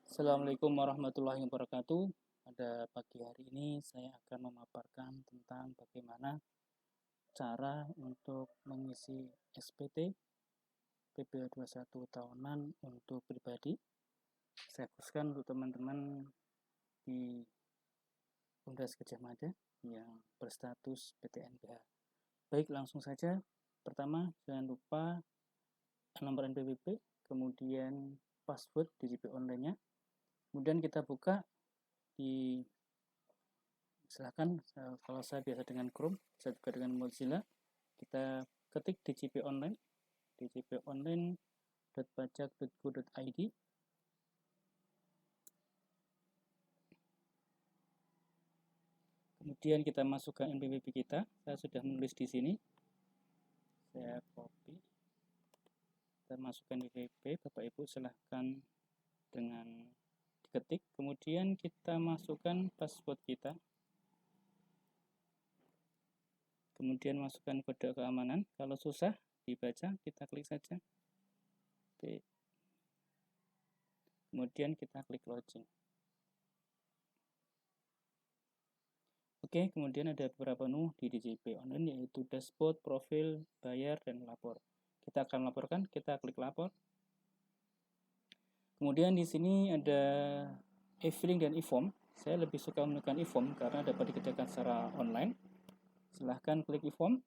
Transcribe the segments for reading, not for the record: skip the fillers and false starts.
Assalamualaikum warahmatullahi wabarakatuh. Pada pagi hari ini saya akan memaparkan tentang bagaimana cara untuk mengisi SPT PP21 tahunan untuk pribadi. Saya khususkan untuk teman-teman di Undas Gajah Mada yang berstatus PTNBH. Baik, langsung saja. Pertama, jangan lupa nomor NPWP, kemudian password DJP online-nya. Kemudian kita buka di silahkan, kalau saya biasa dengan Chrome, saya juga dengan Mozilla. Kita ketik DJP online, djponline.pajak.go.id. Kemudian kita masukkan NPWP kita. Saya sudah menulis di sini. Saya copy. Kita masukkan NPWP. Bapak Ibu silahkan dengan diketik. Kemudian kita masukkan password kita. Kemudian masukkan kode keamanan. Kalau susah dibaca, kita klik saja. Kemudian kita klik login. Oke, kemudian ada beberapa menu di DJP online, yaitu dashboard, profil, bayar, dan lapor. Kita akan laporkan, kita klik lapor. Kemudian di sini ada e-filing dan e-form. Saya lebih suka menggunakan e-form karena dapat dikerjakan secara online. Silahkan klik e-form.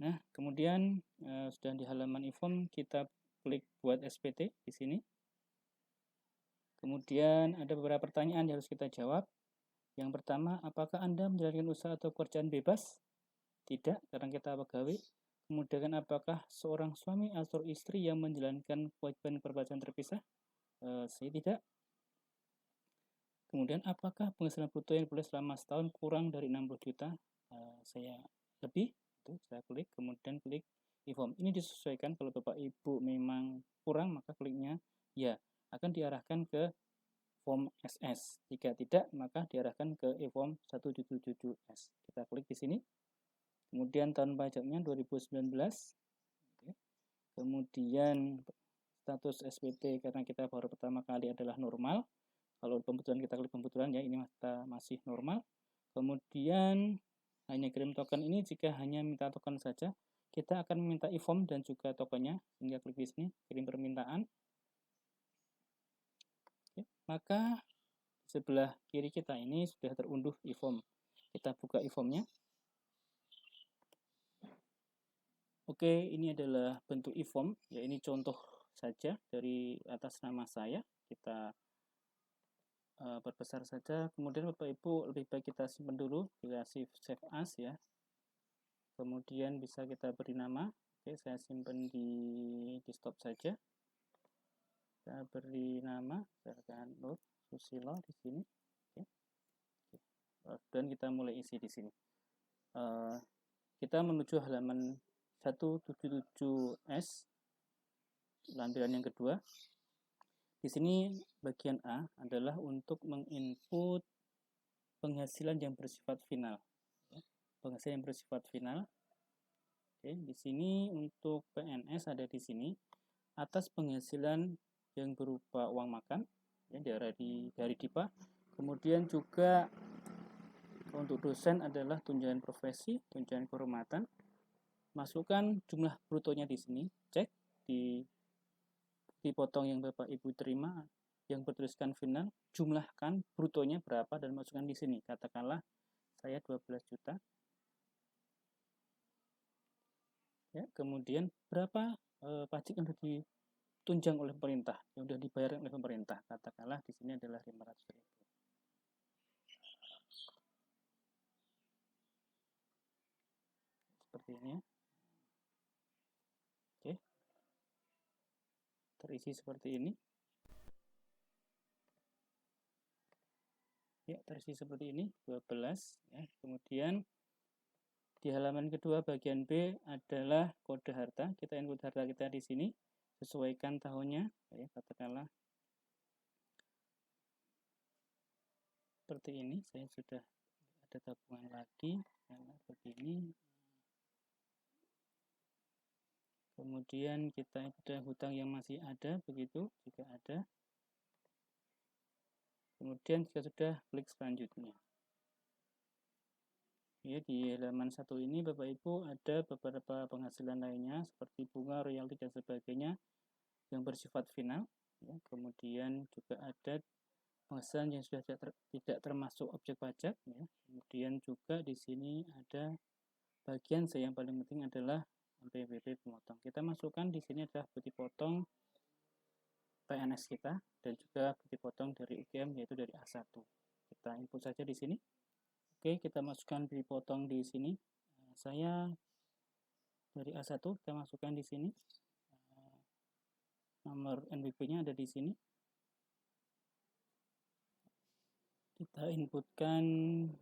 Nah, kemudian sudah di halaman e-form, kita klik buat SPT di sini. Kemudian ada beberapa pertanyaan yang harus kita jawab. Yang pertama, apakah Anda menjalankan usaha atau pekerjaan bebas? Tidak, karena kita pegawai. Kemudian, apakah seorang suami atau istri yang menjalankan kewajiban perpajakan terpisah? Saya tidak. Kemudian, apakah penghasilan bruto yang boleh selama setahun kurang dari 60 juta? Saya lebih. Itu saya klik, kemudian klik e-form. Ini disesuaikan, kalau Bapak Ibu memang kurang, maka kliknya ya. Akan diarahkan ke form SS. Jika tidak, maka diarahkan ke e-form 177S. Kita klik di sini. Kemudian tahun pajaknya 2019. Kemudian status SPT karena kita baru pertama kali adalah normal. Kalau pembetulan kita klik pembetulan ya, ini masih normal. Kemudian hanya kirim token ini jika hanya minta token saja. Kita akan meminta e-form dan juga tokennya. Hingga klik di sini, kirim permintaan. Oke, maka sebelah kiri kita ini sudah terunduh e-form. Kita buka e-formnya. Oke, ini adalah bentuk e-form. Ya, ini contoh saja dari atas nama saya. Kita perbesar saja. Kemudian Bapak Ibu lebih baik kita simpan dulu, dikasih save as ya. Kemudian bisa kita beri nama. Oke, saya simpan di desktop saja. Saya beri nama, saya akan Nur Susilo di sini. Oke. Dan kita mulai isi di sini. Kita menuju halaman 177S, lampiran yang kedua. Di sini bagian A adalah untuk menginput penghasilan yang bersifat final. Penghasilan yang bersifat final. Oke, di sini untuk PNS ada di sini. Atas penghasilan yang berupa uang makan ya, dari DIPA. Kemudian juga untuk dosen adalah tunjangan profesi, tunjangan kehormatan. Masukkan jumlah brutonya di sini, cek di potong yang Bapak Ibu terima yang bertuliskan final, jumlahkan brutonya berapa dan masukkan di sini. Katakanlah saya 12 juta. Ya, kemudian berapa pajak yang sudah ditunjang oleh pemerintah, yang sudah dibayar oleh pemerintah. Katakanlah di sini adalah 500.000. Seperti ini ya. Oke. Terisi seperti ini. Ya, terisi seperti ini, 12 ya. Kemudian di halaman kedua bagian B adalah kode harta. Kita input harta kita di sini, sesuaikan tahunnya ya, katakanlah seperti ini. Saya sudah ada tabungan lagi karena begini. Kemudian kita ada hutang yang masih ada, begitu, jika ada. Kemudian jika sudah, klik selanjutnya. Ya, di halaman 1 ini Bapak Ibu ada beberapa penghasilan lainnya seperti bunga, royalti, dan sebagainya yang bersifat final. Ya, kemudian juga ada penghasilan yang sudah tidak termasuk objek pajak. Ya. Kemudian juga di sini ada bagian yang paling penting adalah PPP pemotong. Kita masukkan di sini adalah bukti potong PNS kita dan juga bukti potong dari UGM yaitu dari A1. Kita input saja di sini. Oke, kita masukkan bukti potong di sini. Saya dari A1 kita masukkan di sini. Nomor NPWP-nya ada di sini. Kita inputkan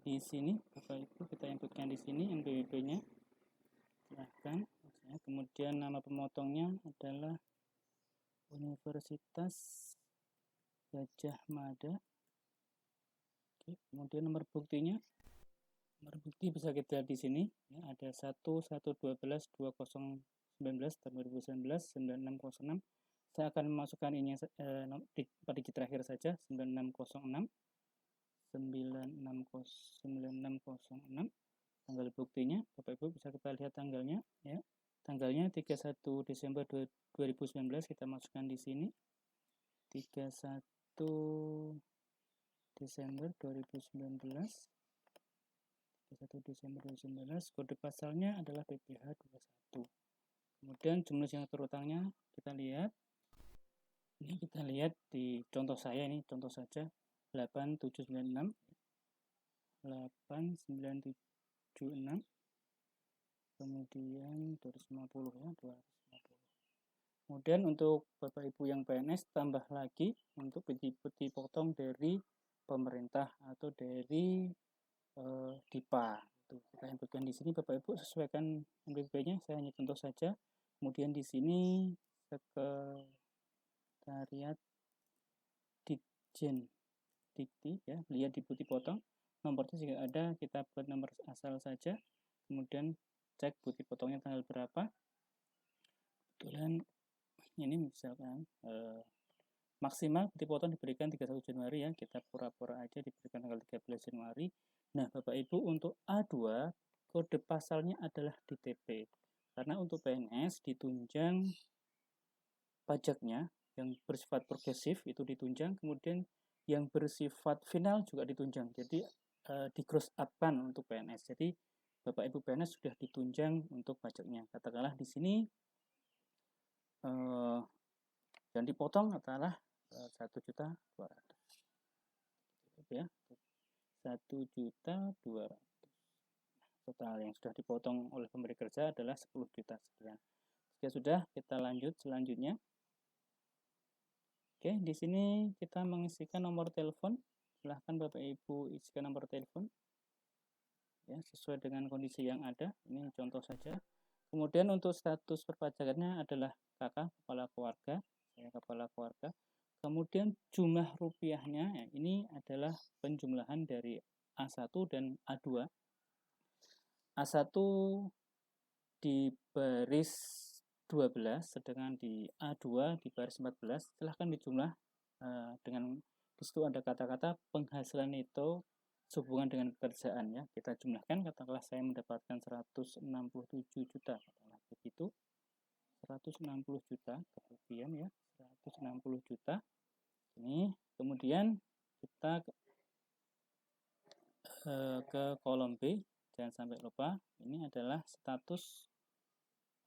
di sini, Bapak Ibu, kita inputkan di sini NPWP-nya. Silahkan. Kemudian nama pemotongnya adalah Universitas Gajah Mada. Oke, kemudian nomor buktinya. Nomor bukti bisa kita lihat di sini. Ya, ada 1/1/12/2019 tahun 2019 9606. Saya akan memasukkan ini pada digit terakhir saja 9606. 9606. Tanggal buktinya Bapak Ibu bisa kita lihat tanggalnya ya. Tanggalnya 31 Desember 2019 kita masukkan di sini. 31 Desember 2019. 31 Desember 2019. Kode pasalnya adalah PPH 21. Kemudian jumlah yang terutangnya kita lihat. Ini kita lihat di contoh saya ini, contoh saja 8796. 8976. Kemudian 250 ya, 250. Kemudian untuk Bapak Ibu yang PNS tambah lagi untuk bukti potong dari pemerintah atau dari DIPA. Tuh, kita inputkan di sini Bapak Ibu sesuaikan NPWP-nya, saya hanya contoh saja. Kemudian di sini sekretariat Ditjen Dikti ya, lihat di bukti potong. Nomornya jika ada kita buat nomor asal saja. Kemudian cek bukti potongnya tanggal berapa. Kebetulan ini misalkan maksimal bukti potong diberikan 31 Januari ya, kita pura-pura aja diberikan tanggal 13 Januari. Nah Bapak Ibu untuk A2 kode pasalnya adalah DTP karena untuk PNS ditunjang pajaknya yang bersifat progresif itu ditunjang, kemudian yang bersifat final juga ditunjang, jadi di cross up-kan untuk PNS. Jadi Bapak Ibu PNS sudah ditunjang untuk pajaknya. Katakanlah di sini yang dipotong adalah 1.200.000 ya, 1.200.000. Total yang sudah dipotong oleh pemberi kerja adalah 10 juta sekian. Jika sudah, kita lanjut selanjutnya. Oke, di sini kita mengisikan nomor telepon. Silahkan Bapak Ibu isikan nomor telepon ya, sesuai dengan kondisi yang ada. Ini contoh saja. Kemudian untuk status perpajakannya adalah kakak, kepala keluarga, saya kepala keluarga. Kemudian jumlah rupiahnya ya, ini adalah penjumlahan dari A1 dan A2. A1 di baris 12, sedangkan di A2 di baris 14. Silahkan dijumlah dengan di situ ada kata-kata penghasilan itu sehubungan dengan pekerjaan ya. Kita jumlahkan, katakanlah saya mendapatkan 167 juta, katakanlah begitu. 160 juta kerugian ya, 160 juta. Ini kemudian kita ke kolom B, jangan sampai lupa. Ini adalah status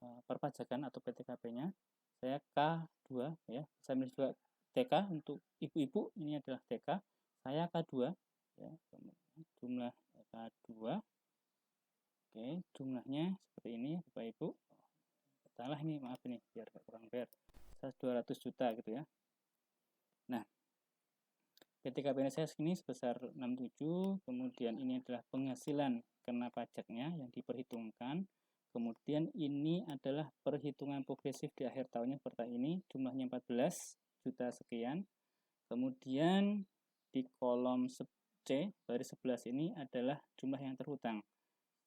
perpajakan atau PTKP-nya. Saya K2 ya, saya milih juga TK untuk ibu-ibu, ini adalah TK. Saya K2 ya, jumlah K2. Oke, jumlahnya seperti ini Bapak Ibu. Salah ini, maaf ini biar kurang bayar. 200 juta gitu ya. Nah, PTKP saya segini sebesar 67, kemudian ini adalah penghasilan kena pajaknya yang diperhitungkan. Kemudian ini adalah perhitungan progresif di akhir tahunnya seperti ini, jumlahnya 14 juta sekian. Kemudian di kolom C, baris 11 ini adalah jumlah yang terhutang.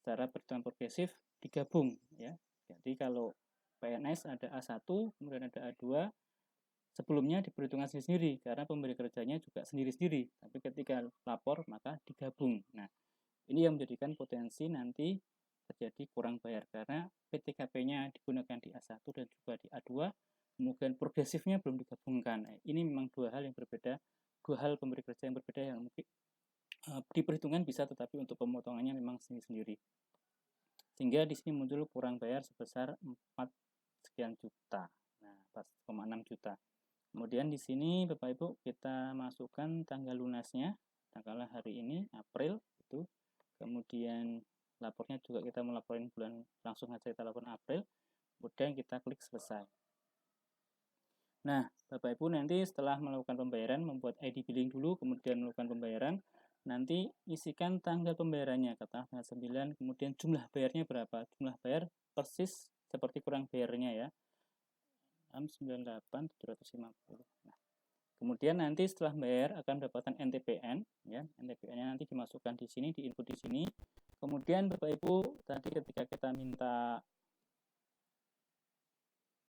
Secara perhitungan progresif digabung ya. Jadi kalau PNS ada A1, kemudian ada A2. Sebelumnya diperhitungkan sendiri-sendiri karena pemberi kerjanya juga sendiri-sendiri. Tapi ketika lapor maka digabung. Nah, ini yang menjadikan potensi nanti terjadi kurang bayar karena PTKP-nya digunakan di A1 dan juga di A2, kemudian progresifnya belum digabungkan. Nah, ini memang dua hal yang berbeda, dua hal pemberi kerja yang berbeda yang mungkin diperhitungkan bisa, tetapi untuk pemotongannya memang sendiri-sendiri. Sehingga di sini muncul kurang bayar sebesar 4 sekian juta. Nah, 4,6 juta. Kemudian di sini Bapak Ibu kita masukkan tanggal lunasnya, tanggalnya hari ini April itu. Kemudian lapornya juga kita melaporin bulan, langsung saja kita laporin April. Kemudian kita klik selesai. Nah, Bapak Ibu nanti setelah melakukan pembayaran, membuat ID billing dulu, kemudian melakukan pembayaran, nanti isikan tanggal pembayarannya, kata tanggal 9, kemudian jumlah bayarnya berapa. Jumlah bayar persis seperti kurang bayarnya ya. 698.750. Nah, kemudian nanti setelah bayar akan mendapatkan NTPN, ya. NTPN-nya nanti dimasukkan di sini, diinput di sini. Kemudian Bapak Ibu tadi ketika kita minta